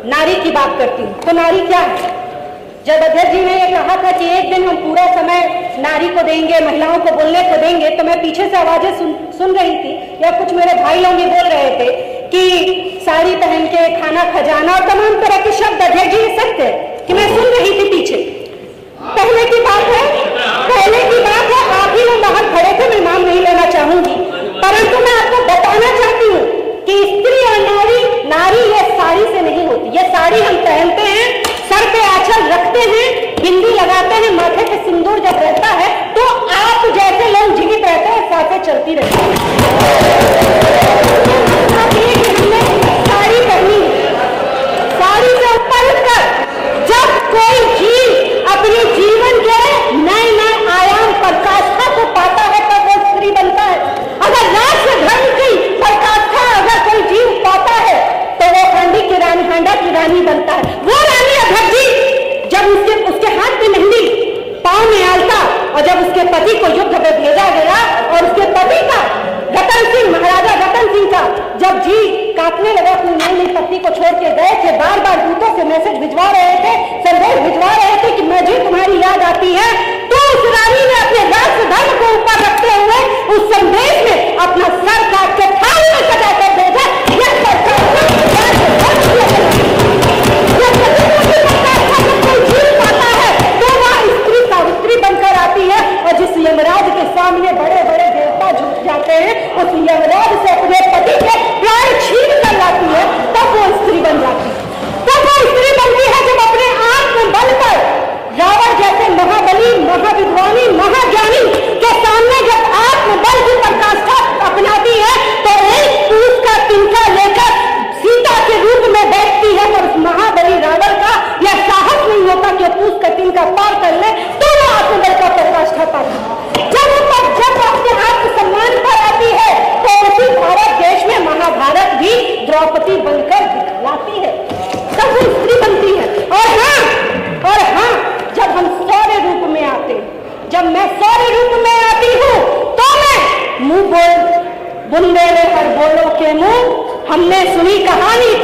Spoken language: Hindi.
नारी की बात करती हूँ। तो नारी क्या है? जब अध्यक्ष जी ने ये कहा था कि एक दिन हम पूरा समय नारी को देंगे, महिलाओं को बोलने को देंगे, तो मैं पीछे से आवाजें सुन रही थी, या कुछ मेरे भाई लोग भी बोल रहे थे कि साड़ी पहन के खाना खजाना और तमाम तरह के शब्द। अध्यक्ष जी ये सत्य है कि मैं सुन रही थी पीछे। पहले की बात है, आप ही लोग बाहर खड़े थे, मैं नाम नहीं लेना चाहूंगी, परंतु मैं आपको बताना चाहती हूँ कि स्त्री और नारी ये साड़ी से नहीं होती। ये साड़ी हम पहनते हैं, सर पे आंचल रखते हैं, बिंदी लगाते हैं, माथे पे सिंदूर जब रहता है तो आप जैसे लोग जीवित रहते हैं, सांसें चलती रहती है। साड़ी पहनी, साड़ी से ऊपर उठकर जब कोई जीव अपने जीवन के नए नए आयाम पराकाष्ठा को पाता है तब वो स्त्री बनता है। अगर राष्ट्र धर्म की पराकाष्ठा अगर कोई जीव पाता है तो वो हांडी की रानी, हांडा की रानी बनता है। वो रानी अध्यक्ष जी जब उसके हाथ में मेहंदी, पांव में आलता, और जब उसके पति को युद्ध में भेजा गया और उसके पति का रतन सिंह, महाराजा रतन सिंह का जब जी काटने लगा, अपनी नई पत्नी को छोड़ के गए थे, बार बार दूतों से मैसेज भिजवा रहे थे, संदेश भिजवा रहे थे कि मैं जी तुम्हारी याद आती है, तो उस रानी ने अपने राष्ट्र धर्म को ऊपर रखते हुए उस संदेश में अपना सर काट के थाली में सजा कर भेजा। बनकर आती है और जिस यमराज के सामने बड़े बड़े देवता झुक जाते हैं, उस यमराज से अपने पति के प्राण छीन कर लाती है, तब वो स्त्री बन जाती है। तब वो स्त्री बनती है जब अपने आत्मबल पर रावण जैसे महाबली, महाविद्वानी, महाज्ञानी के सामने जब आत्मबल की पराकाष्ठा अपनाती है तो एक पुरुष का तिनका लेकर सीता के रूप में बैठती है, और उस महाबली रावण का यह साहस नहीं होता कि पुरुष का तिनका पार कर ले, तो वो आत्मबल का पराकाष्ठा पाती है। जब अपने आत्मसम्मान पर आती है तो उसी भारत देश में महाभारत भी द्रौपदी बनकर दिखलाती है, तब वो स्त्री बनती है। और हाँ, जब हम सौर्य रूप में आते, जब मैं सौर्य रूप में आती हूँ तो मैं मुंह बोल बुंदेले हर बोलो के मुंह, हमने सुनी कहानी